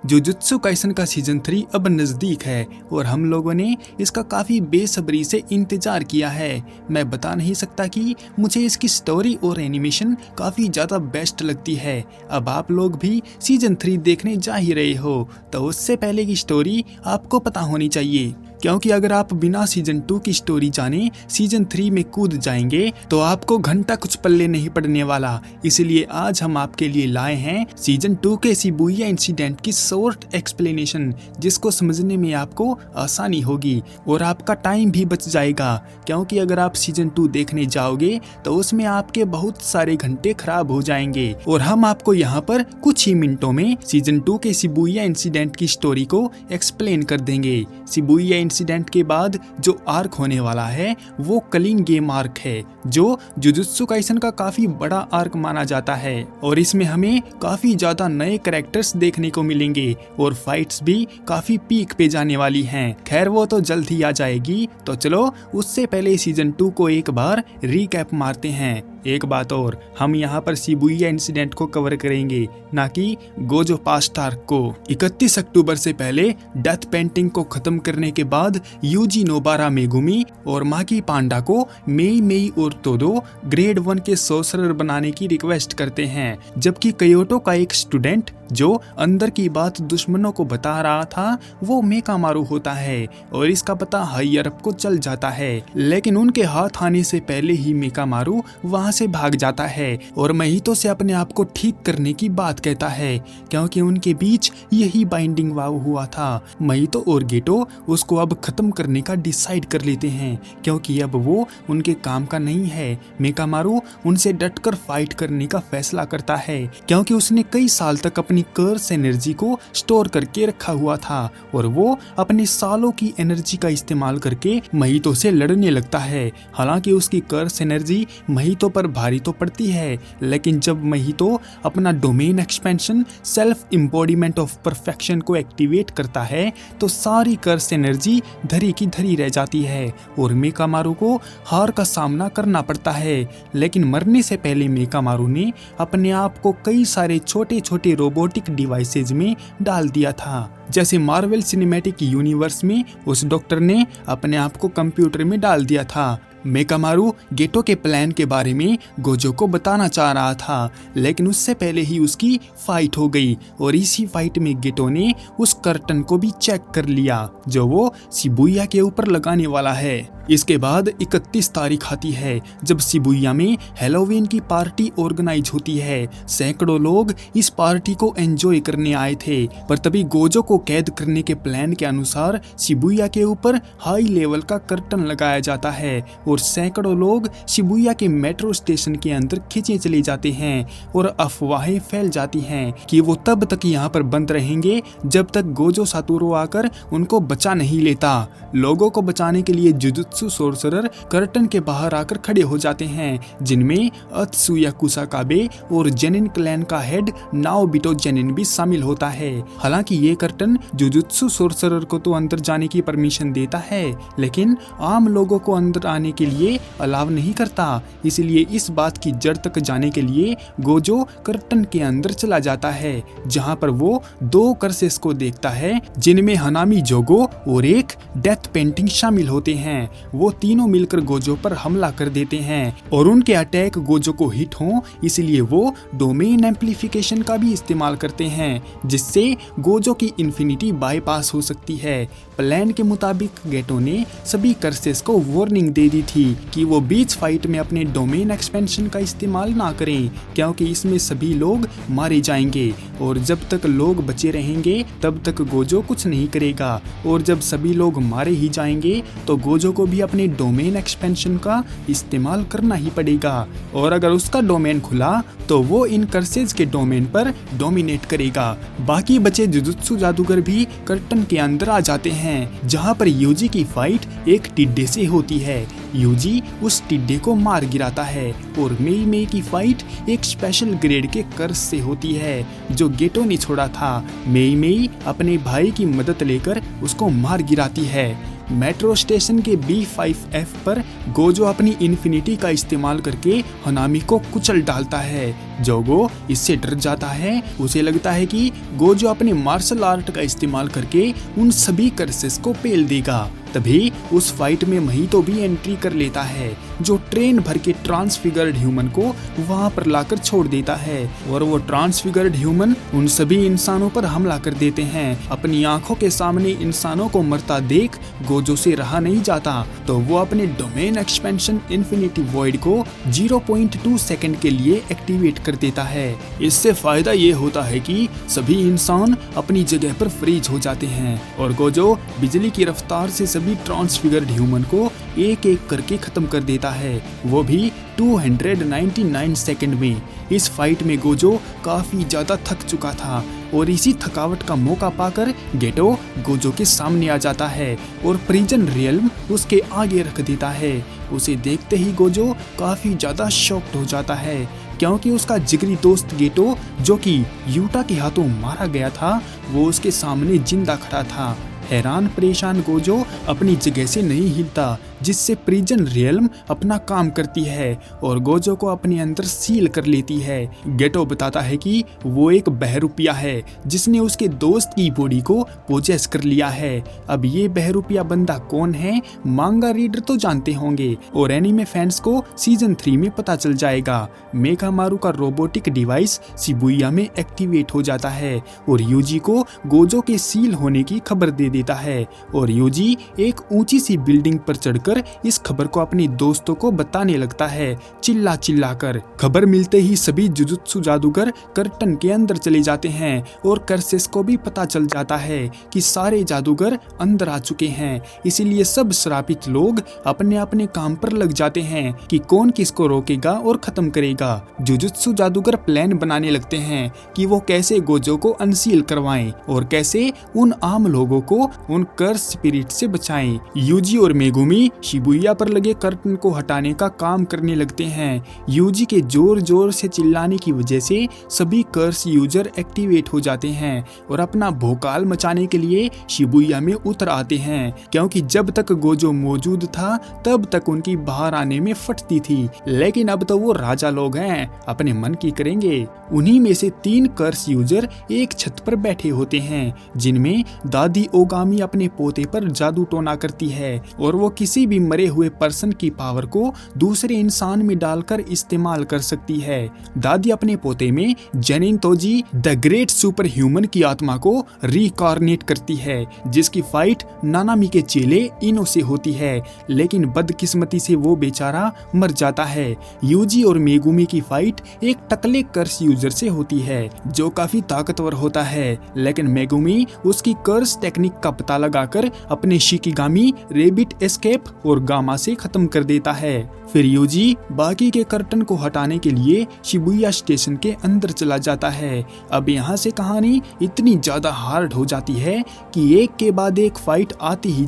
Jujutsu Kaisen का season 3 अब नजदीक है और हम लोगों ने इसका काफी बेसब्री से इंतजार किया है। मैं बता नहीं सकता कि मुझे इसकी स्टोरी और एनिमेशन काफी ज्यादा बेस्ट लगती है। अब आप लोग भी सीजन 3 देखने जा ही रहे हो तो उससे पहले की स्टोरी आपको पता होनी चाहिए, क्योंकि अगर आप बिना सीजन 2 की स्टोरी जाने सीजन 3 में कूद जाएंगे तो आपको घंटा कुछ पल्ले नहीं पड़ने वाला। इसलिए आज हम आपके लिए लाए हैं सीजन 2 के शिबुया इंसिडेंट की शॉर्ट एक्सप्लेनेशन, जिसको समझने में आपको आसानी होगी और आपका टाइम भी बच जाएगा, क्योंकि अगर आप सीजन 2 देखने जाओगे तो उसमें आपके बहुत सारे घंटे खराब हो जाएंगे। और हम आपको यहाँ पर कुछ ही मिनटों में सीजन 2 के शिबुया इंसिडेंट की स्टोरी को एक्सप्लेन कर देंगे। शिबुया इंसिडेंट के बाद जो आर्क होने वाला है वो कलिंग गेम आर्क है, जो जुजुत्सु काइसन का काफी बड़ा आर्क माना जाता है और इसमें हमें काफी ज्यादा नए कैरेक्टर्स देखने को मिलेंगे और फाइट्स भी काफी पीक पे जाने वाली हैं। खैर वो तो जल्द ही आ जाएगी, तो चलो उससे पहले सीजन 2 को एक बार रिकैप मारते हैं। एक बात और, हम यहाँ पर शिबुया इंसिडेंट को कवर करेंगे, ना कि गोजो पास्ट आर्क को। 31 अक्टूबर से पहले डेथ पेंटिंग को खत्म करने के बाद यूजी नोबारा मेगुमी और माकी पांडा को मेई मेई और तोदो ग्रेड 1 के सोर्सरर बनाने की रिक्वेस्ट करते हैं, जबकि कयोटो का एक स्टूडेंट जो अंदर की बात दुश्मनों को बता रहा था वो मेकामारू होता है और इसका पता हायर अप को चल जाता है। लेकिन उनके हाथ आने से पहले ही मेकामारू वहां से भाग जाता है और महितो से अपने आप को ठीक करने की बात कहता है, क्योंकि उनके बीच यही बाइंडिंग वाव हुआ था। महितो और गेटो उसको अब खत्म करने का डिसाइड कर लेते हैं, क्योंकि अब वो उनके काम का नहीं है। मेकामारू उनसे डटकर फाइट करने का फैसला करता है, क्योंकि उसने कई साल तक अपनी कर्स एनर्जी को स्टोर करके रखा हुआ था और वो अपने सालों की एनर्जी का इस्तेमाल करके महितो से लड़ने लगता है। हालांकि उसकी कर्स एनर्जी महितो पर भारी तो पड़ती है, लेकिन जब महितो अपना domain expansion self embodiment of perfection को एक्टिवेट करता है तो सारी कर्स एनर्जी धरी की धरी रह जाती है और मेकामारू को हार का सामना करना पड़ता है। लेकिन मरने से पहले मेकामारू ने अपने आप को कई सारे छोटे छोटे रोबोटिक डिवाइसेज में डाल दिया था, जैसे मार्वल सिनेमैटिक यूनिवर्स में उस डॉक्टर ने अपने आप को कंप्यूटर में डाल दिया था। मेकामारू गेटो के प्लान के बारे में गोजो को बताना चाह रहा था, लेकिन उससे पहले ही उसकी फाइट हो गई और इसी फाइट में गेटो ने उस कर्टन को भी चेक कर लिया जो वो शिबुया के ऊपर लगाने वाला है। इसके बाद 31 तारीख आती है जब शिबुया में हैलोवीन की पार्टी ऑर्गेनाइज होती है। सैकड़ों लोग इस पार्टी को एंजॉय करने आए थे, पर तभी गोजो को कैद करने के प्लान के अनुसार शिबुया के ऊपर हाई लेवल का कर्टन लगाया जाता है और सैकड़ों लोग शिबुया के मेट्रो स्टेशन के अंदर खींचे चले जाते हैं और अफवाहें फैल जाती हैं कि वो तब तक यहाँ पर बंद रहेंगे जब तक गोजो सातोरू आकर उनको बचा नहीं लेता। लोगों को बचाने के लिए जुजुत्सु सोर्सरर कर्टन के बाहर आकर खड़े हो जाते हैं, जिनमें अत्सुया कुसाकाबे और जेनिन क्लैन का हेड नाओबिटो जेनिन भी शामिल होता है। हालांकि ये कर्टन जुजुत्सु सोर्सरर को तो अंदर जाने की परमिशन देता है, लेकिन आम लोगों को अंदर आने के लिए अलाव नहीं करता। इसलिए इस बात की जड़ तक जाने के लिए गोजो कर्टन के अंदर चला जाता है, जहां पर वो 2 कर्सेस को देखता है जिनमें हनामी जोगो और एक डेथ पेंटिंग शामिल होते हैं। वो तीनों मिलकर गोजो पर हमला कर देते हैं और उनके अटैक गोजो को हिट हो, इसलिए वो डोमेन एम्प्लीफिकेशन का भी इस्तेमाल करते हैं, जिससे गोजो की इन्फिनिटी बाईपास हो सकती है। प्लान के मुताबिक गेटो ने सभी कर्सेस को वार्निंग दे दी थी कि वो बीच फाइट में अपने डोमेन एक्सपेंशन का इस्तेमाल ना करें, क्योंकि इसमें सभी लोग मारे जाएंगे और जब तक लोग बचे रहेंगे तब तक गोजो कुछ नहीं करेगा, और जब सभी लोग मारे ही जाएंगे तो गोजो को भी अपने डोमेन एक्सपेंशन का इस्तेमाल करना ही पड़ेगा, और अगर उसका डोमेन खुला तो वो इन कर्सेज के डोमेन पर डोमिनेट करेगा। बाकी बचे जुजुत्सु जादूगर भी कर्टन के अंदर आ जाते हैं, जहां पर यूजी की फाइट एक टिड्डे से होती है। यूजी उस टिड्डे को मार गिराता है और मेई मेई की फाइट एक स्पेशल ग्रेड के कर्स से होती है जो गेटो ने छोड़ा था। मेई मेई अपने भाई की मदद लेकर उसको मार गिराती है। मेट्रो स्टेशन के B5F पर गोजो अपनी इन्फिनिटी का इस्तेमाल करके हनामी को कुचल डालता है जोगो इससे डर जाता है। उसे लगता है कि गोजो अपने मार्शल आर्ट का इस्तेमाल करके उन सभी कर्सेस को पेल देगा। तभी उस फाइट में महितो भी एंट्री कर लेता है, जो ट्रेन भर के ट्रांसफिगर्ड ह्यूमन को वहां पर लाकर छोड़ देता है और वो ट्रांसफिगर्ड ह्यूमन उन सभी इंसानों पर हमला कर देते हैं। अपनी आंखों के सामने इंसानों को मरता देख गोजो से रहा नहीं जाता, तो वो अपने डोमेन एक्सपेंशन इन्फिनिटी वॉइड को 0.2 सेकंड के लिए एक्टिवेट कर देता है। इससे फायदा ये होता है कि सभी इंसान अपनी जगह पर फ्रीज हो जाते हैं और गोजो बिजली की रफ्तार से सभी ट्रांसफिगर्ड ह्यूमन को एक एक करके खत्म कर देता है, वो भी 299 सेकंड में। इस फाइट में गोजो काफी ज्यादा थक चुका था और इसी थकावट का मौका पाकर गेटो गोजो के सामने आ जाता है और प्रिजन रियल्म उसके आगे रख देता है। उसे देखते ही गोजो काफी ज्यादा शॉक्ड हो जाता है, क्योंकि उसका जिगरी दोस्त गेटो, जो कि यूटा के हाथों मारा गया था, वो उसके सामने जिंदा खड़ा था। हैरान परेशान गोजो अपनी जगह से नहीं हिलता, जिससे प्रिजन रियल्म अपना काम करती है और गोजो को अपने अंदर सील कर लेती है। गेटो बताता है कि वो एक बहरूपिया है जिसने उसके दोस्त की बॉडी को पोजेस कर लिया है। अब ये बहरूपिया बंदा कौन है, मांगा रीडर तो जानते होंगे और एनीमे फैंस को सीजन 3 में पता चल जाएगा। मेकामारू का रोबोटिक डिवाइस शिबुया में एक्टिवेट हो जाता है और यूजी को गोजो के सील होने की खबर दे देता है और यूजी एक ऊंची सी बिल्डिंग पर चढ़कर इस खबर को अपने दोस्तों को बताने लगता है, चिल्ला चिल्ला कर। खबर मिलते ही सभी जुजुत्सु जादूगर कर्टन के अंदर चले जाते हैं और कर्सेस को भी पता चल जाता है कि सारे जादूगर अंदर आ चुके हैं। इसीलिए सब श्रापित लोग अपने अपने काम पर लग जाते हैं कि कौन किसको रोकेगा और खत्म करेगा। जुजुत्सु जादूगर प्लान बनाने लगते हैं कि वो कैसे गोजो को अनसील करवाएं और कैसे उन आम लोगों को उन कर्स स्पिरिट से बचाएं। यूजी और मेगुमी शिबुया पर लगे कर्टन को हटाने का काम करने लगते हैं। यूजी के जोर जोर से चिल्लाने की वजह से सभी कर्स यूजर एक्टिवेट हो जाते हैं और अपना भोकाल मचाने के लिए शिबुया में उतर आते हैं, क्योंकि जब तक गोजो मौजूद था तब तक उनकी बाहर आने में फटती थी, लेकिन अब तो वो राजा लोग हैं, अपने मन की करेंगे। उन्हीं में से 3 कर्स यूजर एक छत पर बैठे होते हैं, जिनमें दादी ओगामी अपने पोते पर जादू टोना करती है और वो किसी भी मरे हुए पर्सन की पावर को दूसरे इंसान में डालकर इस्तेमाल कर सकती है। दादी अपने पोते में जेनिन तोजी द ग्रेट सुपर ह्यूमन की आत्मा को रिकॉर्नेट करती है, जिसकी फाइट नानामी के चेले इनो से होती है, लेकिन बदकिस्मती से वो बेचारा मर जाता है। यूजी और मेगुमी की फाइट एक टकले कर्स यूजर से होती है जो काफी ताकतवर होता है, लेकिन मेगुमी उसकी कर्स टेक्निक का पता लगाकर अपने शिकिगामी रेबिट एस्केप और गामा से खत्म कर देता है। फिर यूजी बाकी के कर्टन को हटाने के लिए शिबुया स्टेशन के अंदर चला जाता है। अब यहाँ से कहानी इतनी ज्यादा हार्ड हो जाती है कि एक के बाद एक फाइट आती ही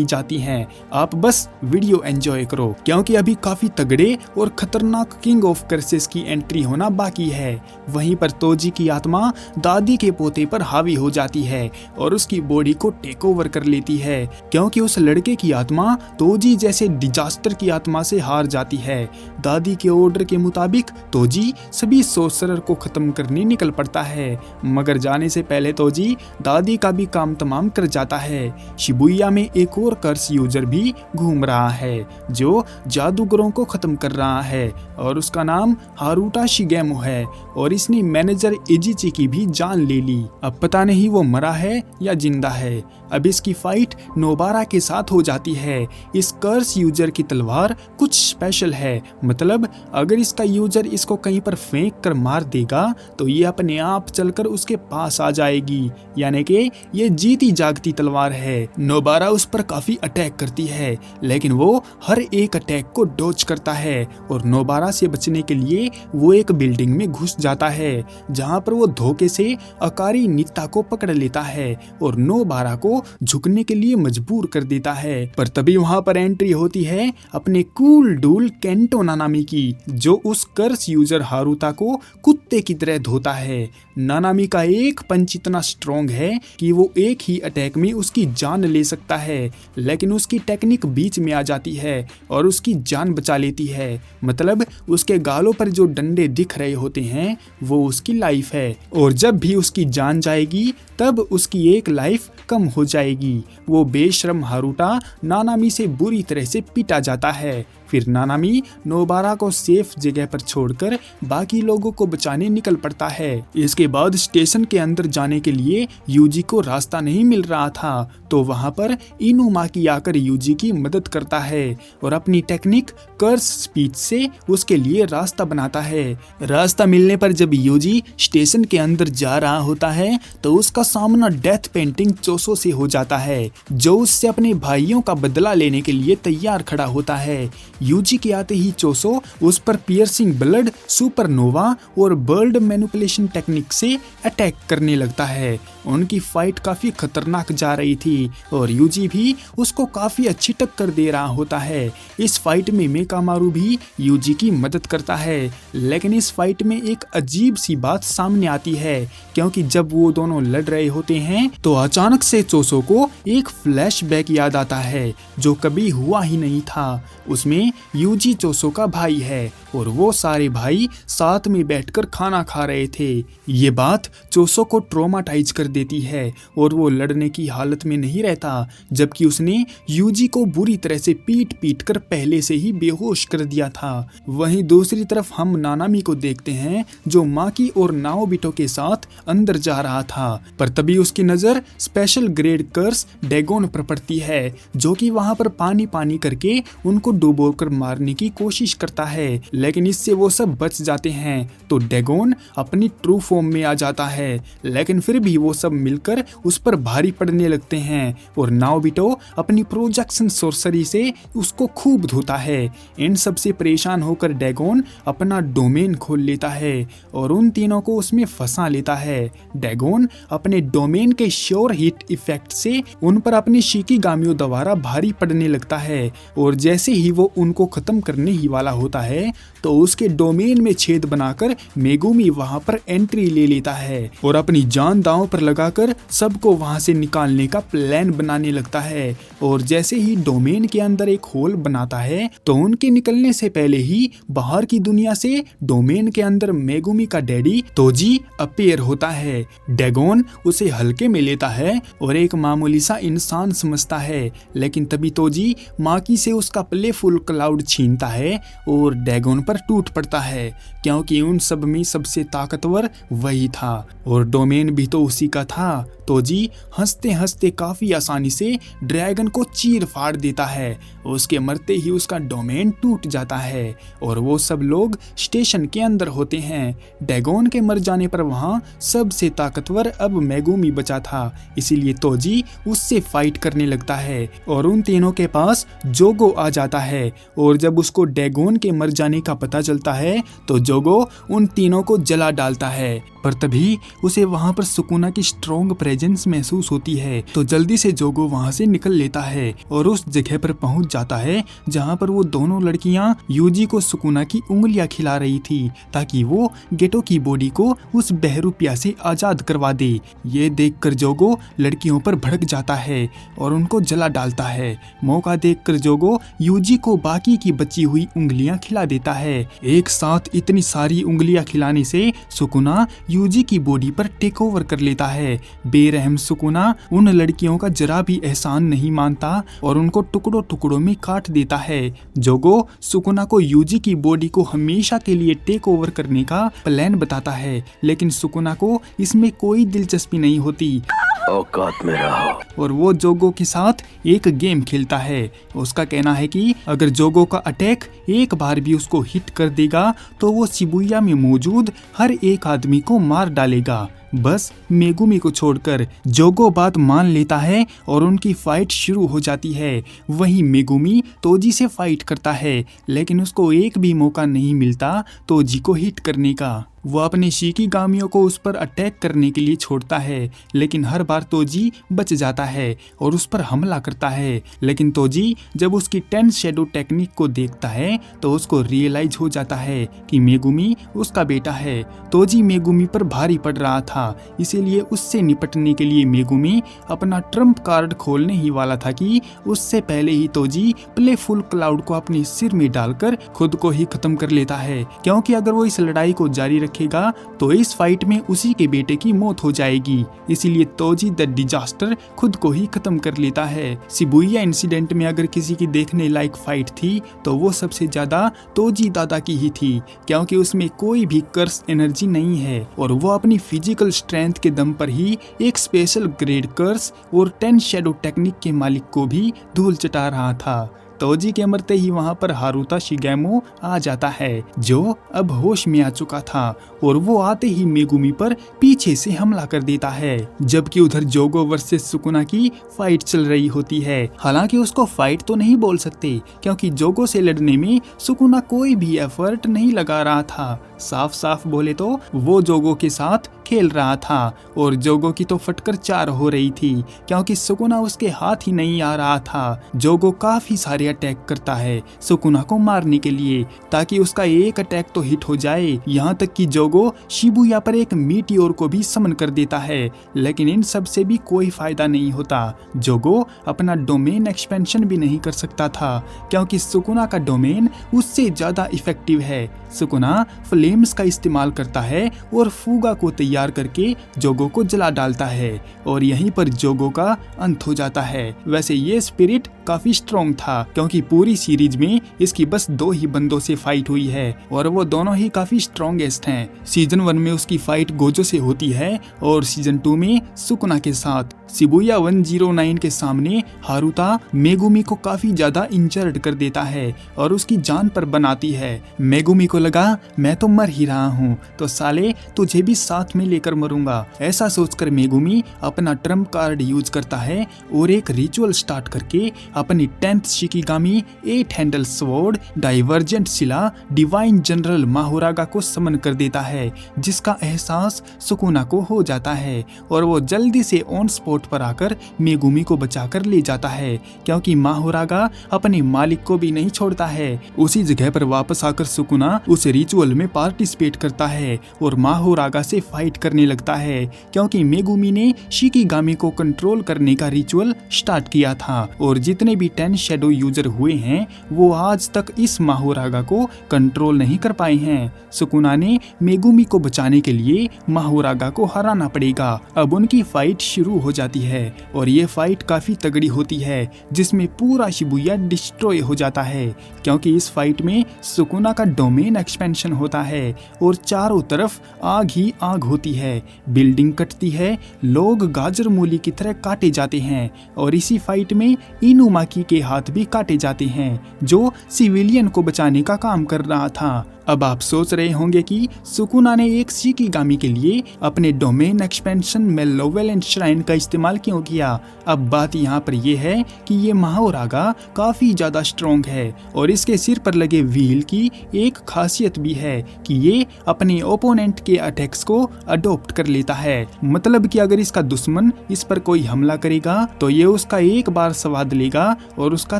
जाती हैं। आप बस वीडियो एंजॉय करो, क्योंकि अभी काफी तगड़े और खतरनाक किंग ऑफ कर्सेस की एंट्री होना बाकी है। वहीं पर तोजी की आत्मा दादी के पोते पर हावी हो जाती है और उसकी बॉडी को टेक ओवर कर लेती है, क्योंकि उस लड़के की आत्मा तोजी जैसे डिजास्टर की आत्मा से हार जाती है। दादी के ऑर्डर के मुताबिक तोजी सभी सोर्सरर को खत्म करने निकल पड़ता है, मगर जाने से पहले तोजी दादी का भी काम तमाम कर जाता है। शिबुया में एक और कर्स यूजर भी घूम रहा है जो जादूगरों को खत्म कर रहा है और उसका नाम हारुटा शिगेमो है और इसने मैनेजर एजिची की भी जान ले ली। अब पता नहीं वो मरा है या जिंदा है। अब इसकी फाइट नोबारा के साथ हो जाती है। इस कर्स यूजर की तलवार कुछ स्पेशल है, मतलब अगर इसका यूजर इसको कहीं पर फेंक कर मार देगा तो ये अपने आप चलकर उसके पास आ जाएगी, यानी कि ये जीती जागती तलवार है। नोबारा उस पर काफी अटैक करती है, लेकिन वो हर एक अटैक को डॉज करता है और नोबारा से बचने के लिए वो एक बिल्डिंग में घुस जाता है, जहां पर वो धोखे से अकारी नित्ता को पकड़ लेता है और नोबारा को झुकने के लिए मजबूर कर देता है। पर तभी वहां पर एंट्री होती है अपने कूल डूल केंटो नानामी की, जो उस कर्स यूजर हारुता को कुत्ते की तरह धोता है। नानामी का एक पंच इतना स्ट्रॉन्ग है कि वो एक ही अटैक में उसकी जान ले सकता है, लेकिन उसकी टेक्निक बीच में आ जाती है और उसकी जान बचा लेती है। मतलब उसके गालों पर जो डंडे दिख रहे होते हैं वो उसकी लाइफ है, और जब भी उसकी जान जाएगी तब उसकी एक लाइफ कम हो जाएगी। वो बेशर्म हारुता नानामी से बुरी तरह से पीटा जाता है। फिर नानामी नोबारा को सेफ जगह पर छोड़कर बाकी लोगों को बचाने निकल पड़ता है। इसके बाद स्टेशन के अंदर जाने के लिए यूजी को रास्ता नहीं मिल रहा था, तो वहां पर इनुमाकी आकर यूजी की मदद करता है और अपनी टेक्निक कर्स स्पीच से उसके लिए रास्ता बनाता है। रास्ता मिलने पर जब यूजी स्टेशन के अंदर जा रहा होता है तो उसका सामना डेथ पेंटिंग चोसो से हो जाता है, जो उससे अपने भाइयों का बदला लेने के लिए तैयार खड़ा होता है। यूजी के आते ही चोसो उस पर पियर्सिंग ब्लड, सुपरनोवा और बर्ड मैनिपुलेशन टेक्निक से अटैक करने लगता है। उनकी फाइट काफी खतरनाक जा रही थी और यूजी भी उसको काफी अच्छी टक्कर दे रहा होता है। इस फाइट में मेकामारू भी यूजी की मदद करता है, लेकिन इस फाइट में एक अजीब सी बात सामने आती है, क्योंकि जब वो दोनों लड़ रहे होते हैं तो अचानक से चोसो को एक फ्लैशबैक याद आता है जो कभी हुआ ही नहीं था। उसमें यूजी चोसो का भाई है और वो सारे भाई साथ में बैठकर खाना खा रहे थे। ये बात चोसो को ट्रॉमाटाइज कर देती है और वो लड़ने की हालत में नहीं रहता, जबकि उसने यूजी को बुरी तरह से पीट पीट कर पहले से ही बेहोश कर दिया था। वहीं दूसरी तरफ हम नानामी को देखते हैं जो माकी और नाओबिटो के साथ अंदर जा रहा था, पर तभी उसकी नजर स्पेशल ग्रेड कर्स डैगोन पर पड़ती है, जो कि वहां पर पानी पानी करके उनको डुबोकर मारने की कोशिश करता है, लेकिन इससे वो सब बच जाते हैं। तो डैगोन अपनी ट्रू फॉर्म में आ जाता है, लेकिन फिर भी वो सब मिलकर उस पर भारी पड़ने लगते हैं और नाओबिटो अपनी प्रोजेक्शन सोर्सरी से उसको खूब धोता है। इन सब से परेशान होकर डैगोन अपना डोमेन खोल लेता है और उन तीनों को उसमें फंसा लेता है। डैगोन अपने डोमेन के श्योर हिट इफेक्ट से उन पर अपनी शिकिगामियों द्वारा भारी पड़ने लगता है, और जैसे ही वो उनको खत्म करने ही वाला होता है तो उसके डोमेन में छेद बनाकर मेगुमी वहां पर एंट्री ले लेता है और अपनी जान दांव पर लगाकर सबको वहां से निकालने का प्लान बनाने लगता है। और जैसे ही डोमेन के अंदर एक होल बनाता है तो उनके निकलने से पहले ही बाहर की दुनिया से डोमेन के अंदर मेगुमी का डैडी तोजी अपीयर होता है। डैगोन उसे हल्के में लेता है और एक मामूली सा इंसान समझता है, लेकिन तभी तोजी माकी से उसका प्लेफुल क्लाउड छीनता है और डैगोन पर टूट पड़ता है, क्योंकि उन सब में सबसे ताकतवर वही था और डोमेन भी तो उसी का था। तोजी हंसते हंसते काफी आसानी से ड्रैगन को चीर फाड़ देता है। उसके मरते ही उसका डोमेन टूट जाता है और वो सब लोग स्टेशन के अंदर होते हैं। डैगोन के मर जाने पर वहां सबसे ताकतवर अब मेगुमी बचा था, इसीलिए तोजी उससे फाइट करने लगता है और उन तीनों के पास जोगो आ जाता है। और जब उसको डैगोन के मर जाने का पता चलता है तो जोगो उन तीनों को जला डालता है, पर तभी उसे वहां पर सुकुना की स्ट्रॉन्ग प्रेजेंस महसूस होती है, तो जल्दी से जोगो वहां से निकल लेता है और उस जगह पर पहुंच जाता है जहां पर वो दोनों लड़कियां यूजी को सुकुना की उंगलियां खिला रही थी, ताकि वो गेटो की बॉडी को उस बहरूपिया से आजाद करवा दे। ये देखकर जोगो लड़कियों पर भड़क जाता है और उनको जला डालता है। मौका देखकर जोगो यूजी को बाकी की बची हुई उंगलियां खिला देता है। एक साथ इतनी सारी उंगलियां खिलाने से सुकुना यूजी की बॉडी पर टेक ओवर कर लेता है। बेरहम सुकुना उन लड़कियों का जरा भी एहसान नहीं मानता और उनको टुकड़ों टुकड़ों में काट देता है। जोगो सुकुना को यूजी की बॉडी को हमेशा के लिए टेक ओवर करने का प्लान बताता है, लेकिन सुकुना को इसमें कोई दिलचस्पी नहीं होती। औकात में रहो। और वो जोगो के साथ एक गेम खेलता है। उसका कहना है कि अगर जोगो का अटैक एक बार भी उसको हिट कर देगा तो वो शिबुया में मौजूद हर एक आदमी को मार डालेगा। बस मेगुमी को छोड़कर। जोगो बात मान लेता है और उनकी फाइट शुरू हो जाती है। वहीं मेगुमी तोजी से फाइट करता है, लेकिन उसको एक भी मौका नहीं मिलता तोजी को हिट करने का। वो अपने शिकीगामियों को उस पर अटैक करने के लिए छोड़ता है, लेकिन हर बार तोजी बच जाता है और उस पर हमला करता है। लेकिन तोजी जब उसकी 10 शैडो टेक्निक को देखता है तो उसको रियलाइज हो जाता है कि मेगुमी उसका बेटा है। तोजी मेगुमी पर भारी पड़ रहा था, इसीलिए उससे निपटने के लिए मेगुमी अपना ट्रम्प कार्ड खोलने ही वाला था कि उससे पहले ही तोजी प्लेफुल क्लाउड को अपने सिर में डालकर खुद को ही खत्म कर लेता है, क्योंकि अगर वो इस लड़ाई को जारी रखेगा तो इस फाइट में उसी के बेटे की मौत हो जाएगी। इसीलिए तोजी द डिजास्टर खुद को ही खत्म कर लेता है। शिबुया इंसिडेंट में अगर किसी की देखने लायक फाइट थी तो वो सबसे ज्यादा तोजी दादा की ही थी, क्योंकि उसमें कोई भी कर्स एनर्जी नहीं है और वो अपनी फिजिकल स्ट्रेंथ के दम पर ही एक स्पेशल ग्रेड कर्स और 10 शैडो टेक्निक के मालिक को भी धूल चटा रहा था। तोजी के मरते ही वहां पर हारुता शिगेमो आ जाता है, जो अब होश में आ चुका था, और वो आते ही मेगुमी पर पीछे से हमला कर देता है। जबकि उधर जोगो वर्सेस सुकुना की फाइट चल रही होती है। हालांकि उसको फाइट तो नहीं बोल सकते, क्योंकि जोगो से लड़ने में सुकुना कोई भी एफर्ट नहीं लगा रहा था। साफ साफ बोले तो वो जोगो के साथ खेल रहा था और जोगो की तो फटकर 4 हो रही थी, क्योंकि सुकुना उसके हाथ ही नहीं आ रहा था। जोगो काफी सारे अटैक करता है सुकुना को मारने के लिए, ताकि उसका एक अटैक तो हिट हो जाए। यहाँ तक कि जोगो शिबुया पर एक मीटियोर को भी समन कर देता है, लेकिन इन सब से भी कोई फायदा नहीं होता। जोगो अपना डोमेन एक्सपेंशन भी नहीं कर सकता था, क्योंकि सुकुना का डोमेन उससे ज्यादा इफेक्टिव है। सुकुना फ्लेम्स का इस्तेमाल करता है और फूगा को तैयार करके जोगो को जला डालता है, और यहीं पर जोगो का अंत हो जाता है। वैसे ये स्पिरिट काफी स्ट्रॉन्ग था, क्योंकि पूरी सीरीज में इसकी बस 2 ही बंदों से फाइट हुई है और वो दोनों ही काफी स्ट्रॉन्गेस्ट हैं। सीजन 1 में उसकी फाइट गोजो से होती है और सीजन 2 में सुकुना के साथ। शिबुया 109 के सामने हारुता मेगुमी को काफी ज्यादा इंजर्ड कर देता है और उसकी जान पर बनाती है। मेगुमी को लगा मैं तो मर ही रहा हूँ, तो साले तुझे भी साथ में लेकर मरूंगा। ऐसा सोचकर मेगुमी अपना ट्रम्प कार्ड यूज करता है और एक रिचुअल स्टार्ट करके अपनी 10th शिकिगामी 8 हैंडल स्वॉर्ड डाइवर्जेंट शिला डिवाइन जनरल माहोरागा को समन कर देता है, जिसका एहसास सुकुना को हो जाता है और वो जल्दी से ऑन स्पॉट पर आकर मेगुमी को बचाकर ले जाता है, क्योंकि माहोरागा अपने मालिक को भी नहीं छोड़ता है। उसी जगह पर वापस आकर सुकुना उस रिचुअल में पार्टिसिपेट करता है और माहोरागा से फाइट करने लगता है, क्योंकि मेगुमी ने शिकिगामी को कंट्रोल करने का रिचुअल स्टार्ट किया था और जितने भी 10 शैडो यूजर हुए हैं वो आज तक इस माहोरागा को कंट्रोल नहीं कर पाए हैं। सुकुना ने मेगुमी को बचाने के लिए माहोरागा को हराना पड़ेगा। अब उनकी फाइट शुरू हो जाती है और ये फाइट काफी तगड़ी होती है, जिसमें पूरा शिबुया डिस्ट्रॉय हो जाता है, क्योंकि इस फाइट में सुकुना का डोमेन एक्सपेंशन होता है और चारों तरफ आग ही आग होती है। बिल्डिंग कटती है, लोग गाजर मूली की तरह काटे जाते हैं और इसी फाइट में इनुमाकी के हाथ भी काटे जाते हैं, जो सिविलियन को बचाने का काम कर रहा था। अब आप सोच रहे होंगे कि सुकुना ने एक शिकिगामी के लिए अपने डोमेन एक्सपेंशन मेलोवेलेंट श्राइन का इस्तेमाल क्यों किया। अब बात यहाँ पर यह है कि ये माहोरागा काफी ज्यादा स्ट्रॉन्ग है और इसके सिर पर लगे व्हील की एक खासियत भी है कि ये अपने ओपोनेंट के अटैक्स को अडॉप्ट कर लेता है। मतलब कि अगर इसका दुश्मन इस पर कोई हमला करेगा तो ये उसका एक बार स्वाद लेगा और उसका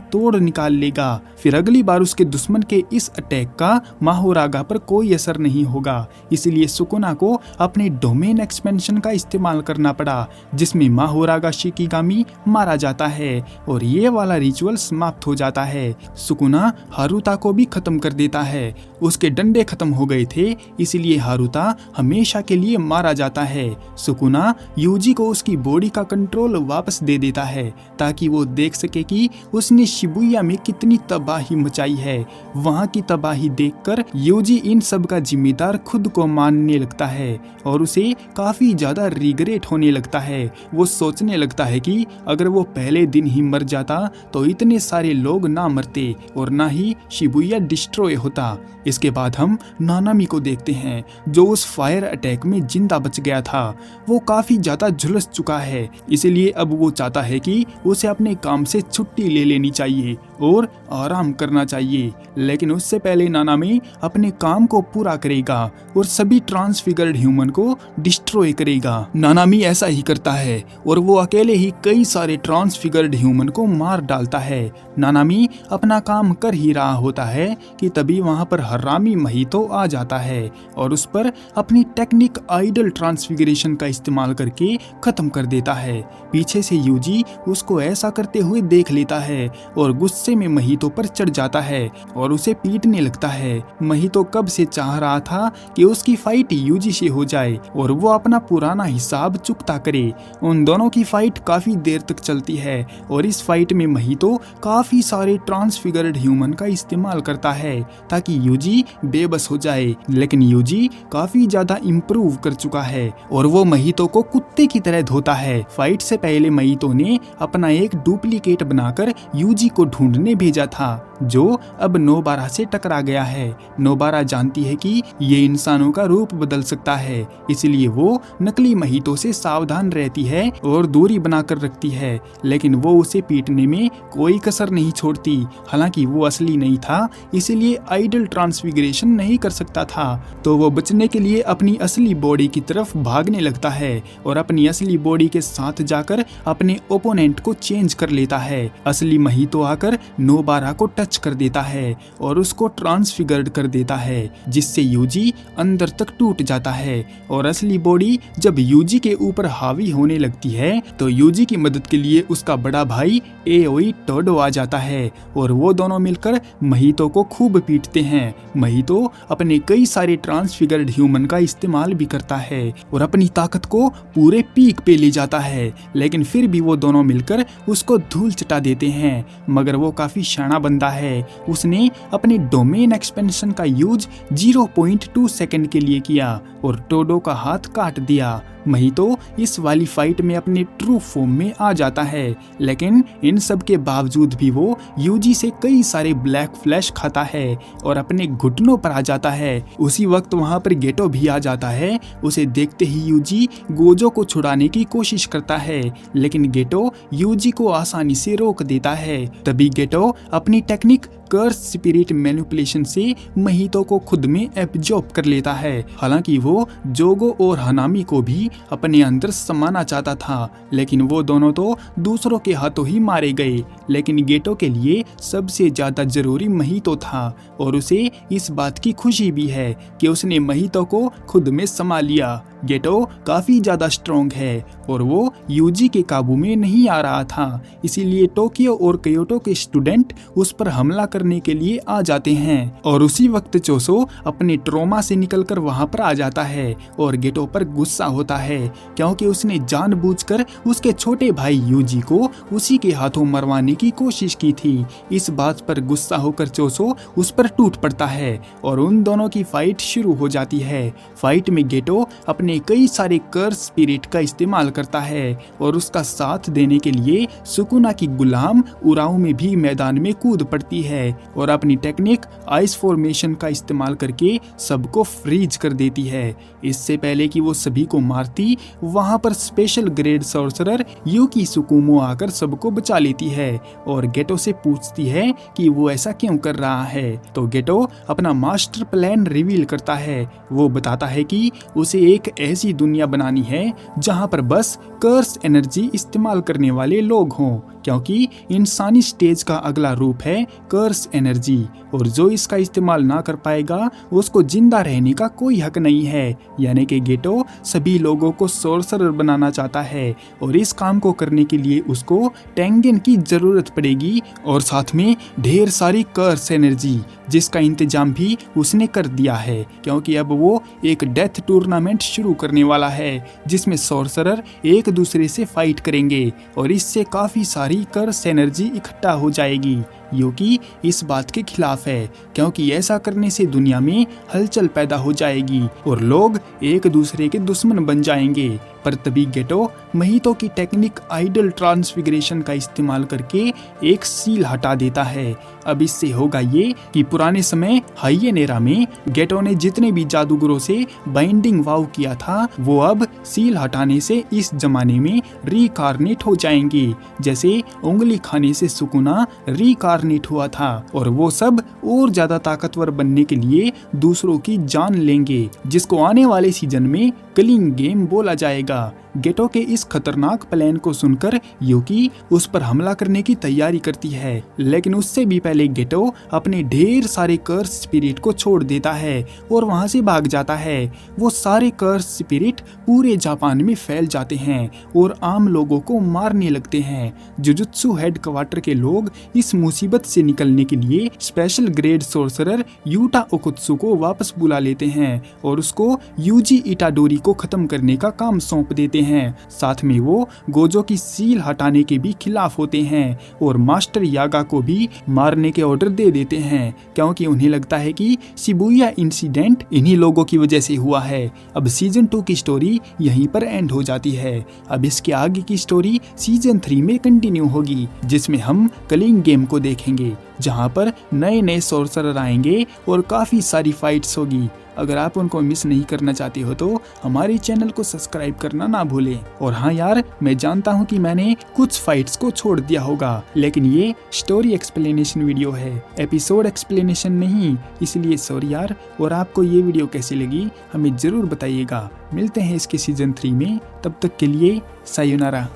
तोड़ निकाल लेगा, फिर अगली बार उसके दुश्मन के इस अटैक का माहोरागा पर कोई असर नहीं होगा। इसलिए सुकुना को अपने डोमेन एक्सपेंशन का इस्तेमाल करना पड़ा, जिसमें माहोरागा शिकिगामी मारा जाता है और ये वाला रिचुअल समाप्त हो जाता है। सुकुना हारुता को भी खत्म कर देता है, उसके डंडे खत्म हो गए थे, इसलिए हारुता हमेशा के लिए मारा जाता है। सुकुना यूजी को उसकी बॉडी का कंट्रोल वापस दे देता है, ताकि वो देख सके कि उसने शिबुया में कितनी तबाही मचाई है। वहाँ की तबाही देखकर यूजी इन सब का जिम्मेदार खुद को मानने लगता है और उसे काफी ज्यादा रिग्रेट होने लगता है। वो सोचने लगता है कि अगर वो पहले दिन ही मर जाता तो इतने सारे लोग ना मरते और ना ही शिबुया डिस्ट्रॉय होता। इसके बाद हम नानामी को देखते हैं जो उस फायर अटैक में जिंदा बच गया था। वो काफी ज्यादा झुलस चुका है, इसलिए अब वो चाहता है कि उसे अपने काम से छुट्टी ले लेनी चाहिए और आराम करना चाहिए। लेकिन उससे पहले नानामी अपने काम को पूरा करेगा और सभी ट्रांसफिगर्ड ह्यूमन को डिस्ट्रॉय करेगा। नानामी ऐसा ही करता है और वो अकेले ही कई सारे ट्रांसफिगर्ड ह्यूमन को मार डालता है। नानामी अपना काम कर ही रहा होता है कि तभी वहां पर हरामी महितो आ जाता है और उस पर अपनी टेक्निक आइडल ट्रांसफिगरेशन का इस्तेमाल करके खत्म कर देता है। पीछे से यूजी उसको ऐसा करते हुए देख लेता है और गुस्से में महितो पर चढ़ जाता है और उसे पीटने लगता है। महितो कब से चाह रहा था कि उसकी फाइट यूजी से हो जाए और वो अपना पुराना हिसाब चुकता करे। उन दोनों की फाइट काफी देर तक चलती है और इस फाइट में महितो काफी सारे ट्रांसफिगर्ड ह्यूमन का इस्तेमाल करता है ताकि यूजी बेबस हो जाए। लेकिन यूजी काफी ज्यादा इम्प्रूव कर चुका है और वो महितो को कुत्ते की तरह धोता है। फाइट से पहले महितो ने अपना एक डुप्लीकेट बनाकर यूजी को ढूंढने भेजा था जो अब नोबारा से टकरा गया है। नोबारा जानती है कि ये इंसानों का रूप बदल सकता है, इसलिए वो नकली महितो से सावधान रहती है और दूरी बनाकर रखती है। लेकिन वो उसे पीटने में कोई कसर नहीं छोड़ती। हालांकि वो असली नहीं था, इसलिए आइडल ट्रांसफिगरेशन नहीं कर सकता था, तो वो बचने के लिए अपनी असली बॉडी की तरफ भागने लगता है और अपनी असली बॉडी के साथ जाकर अपने ओपोनेंट को चेंज कर लेता है। असली महितो आकर नोबारा को टच कर देता है और उसको ट्रांसफिगर्ड कर देता है, जिससे यूजी अंदर तक टूट जाता है और असली बॉडी जब यूजी के ऊपर हावी होने लगती है तो यूजी की मदद के लिए उसका बड़ा भाई एओई टोडो आ जाता है और वो दोनों मिलकर महितो को खूब पीटते हैं। महितो अपने कई सारे ट्रांसफिगर्ड ह्यूमन का इस्तेमाल भी करता है और अपनी ताकत को पूरे पीक पे ले जाता है, लेकिन फिर भी वो दोनों मिलकर उसको धूल चटा देते हैं। मगर वो काफी शाना बंदा है। उसने अपने डोमेन एक्सपेंशन का यूज 0.2 सेकंड के लिए किया और टोडो का हाथ काट दिया। महितो इस वाली फाइट में अपने ट्रू फॉर्म में आ जाता है, लेकिन इन सब के बावजूद भी वो यूजी से कई सारे ब्लैक फ्लैश खाता है और अपने घुटनों पर आ जाता है। उसी वक्त वहां पर गेटो भी आ जाता है। उसे देखते ही यूजी गोजो को छुड़ाने की कोशिश करता है, लेकिन गेटो यूजी को आसानी से रोक देता है। तभी गेटो अपनी टेक्निक कर्स स्पिरिट मैनिपुलेशन से महितो को खुद में एब्जॉर्ब कर लेता है। हालांकि वो जोगो और हनामी को भी अपने अंदर समाना चाहता था, लेकिन वो दोनों तो दूसरों के हाथों ही मारे गए। लेकिन गेटो के लिए सबसे ज्यादा जरूरी महितो था और उसे इस बात की खुशी भी है कि उसने महितो को खुद में समा लिया। गेटो काफी ज्यादा स्ट्रॉन्ग है और वो यूजी के काबू में नहीं आ रहा था, इसीलिए टोक्यो और क्योटो के स्टूडेंट उस पर हमला करने के लिए आ जाते हैं। और उसी वक्त चोसो अपने ट्रोमा से निकलकर वहां पर आ जाता है और गेटो पर गुस्सा होता है क्योंकि उसने जानबूझकर उसके छोटे भाई यूजी को उसी के हाथों मरवाने की कोशिश की थी। इस बात पर गुस्सा होकर चोसो उस पर टूट पड़ता है और उन दोनों की फाइट शुरू हो जाती है। फाइट में गेटो अपने कई सारे कर्स स्पिरिट का इस्तेमाल करता है और उसका साथ देने के लिए सुकुना की गुलाम उराऊ में भी मैदान में कूद पड़ती है और अपनी टेक्निक आइस फॉर्मेशन का इस्तेमाल करके सबको फ्रीज कर देती है। इससे पहले कि वो सभी को मारती, वहां पर स्पेशल ग्रेड सॉर्सरर यूकी सुकुमो आकर सबको बचा लेती है और गेटो से पूछती है कि वो ऐसा क्यों कर रहा है। तो गेटो अपना मास्टर प्लान रिवील करता है। वो बताता है कि उसे एक ऐसी दुनिया बनानी है जहां पर बस कर्स एनर्जी इस्तेमाल करने वाले लोग हों, क्योंकि इंसानी स्टेज का अगला रूप है कर्स एनर्जी और जो इसका इस्तेमाल ना कर पाएगा उसको जिंदा रहने का कोई हक नहीं है। यानी कि गेटो सभी लोगों को सोर्सरर बनाना चाहता है और इस काम को करने के लिए उसको टेंगेन की जरूरत पड़ेगी और साथ में ढेर सारी कर्स एनर्जी, जिसका इंतजाम भी उसने कर दिया है क्योंकि अब वो एक डेथ टूर्नामेंट शुरू करने वाला है जिसमें सोर्सरर एक दूसरे से फाइट करेंगे और इससे काफी सारी कर्स एनर्जी इकट्ठा हो जाएगी। यूकी इस बात के खिलाफ है, क्योंकि ऐसा करने से दुनिया में हलचल पैदा हो जाएगी और लोग एक दूसरे के दुश्मन बन जाएंगे। पर तभी गेटो महितो की टेक्निक आइडल ट्रांसफिगरेशन का इस्तेमाल करके एक सील हटा देता है। अब इससे होगा ये कि पुराने समय हाइयेनेरा में गेटो ने जितने भी जादूगरों से बाइंडिंग वाव किया था वो अब सील हटाने से इस जमाने में रीकार्नेट हो जाएंगे, जैसे उंगली खाने से सुकुना रीकार्नेट हुआ था। और वो सब और ज्यादा ताकतवर बनने के लिए दूसरों की जान लेंगे, जिसको आने वाले सीजन में किलिंग गेम बोला जाएगा। गेटो के इस खतरनाक प्लान को सुनकर यूकी उस पर हमला करने की तैयारी करती है, लेकिन उससे भी पहले गेटो अपने ढेर सारे कर्स स्पिरिट को छोड़ देता है और वहां से भाग जाता है। वो सारे कर्स स्पिरिट पूरे जापान में फैल जाते हैं और आम लोगों को मारने लगते हैं। जुजुत्सु हेडक्वार्टर के लोग इस मुसीबत से निकलने के लिए स्पेशल ग्रेड सोर्सरर यूटा ओकुत्सु को वापस बुला लेते हैं और उसको यूजी इटाडोरी को खत्म करने का काम सौंप देते हैं। साथ में वो गोजो की सील हटाने के भी खिलाफ होते हैं और मास्टर यागा को भी मारने के ऑर्डर दे देते हैं, क्योंकि उन्हें लगता है कि शिबुया इंसिडेंट इन्हीं लोगों की वजह से हुआ है। अब सीजन 2 की स्टोरी यहीं पर एंड हो जाती है। अब इसके आगे की स्टोरी सीजन 3 में कंटिन्यू होगी, जिसमें हम किलिंग गेम को देखेंगे, जहां पर नए नए सोर्सरर आएंगे और काफी सारी फाइट्स होगी। अगर आप उनको मिस नहीं करना चाहते हो तो हमारे चैनल को सब्सक्राइब करना ना भूलें। और हाँ यार, मैं जानता हूँ कि मैंने कुछ फाइट्स को छोड़ दिया होगा, लेकिन ये स्टोरी एक्सप्लेनेशन वीडियो है, एपिसोड एक्सप्लेनेशन नहीं, इसलिए सॉरी यार। और आपको ये वीडियो कैसी लगी हमें जरूर बताइएगा। मिलते हैं इसके सीजन 3 में, तब तक के लिए सायोनारा।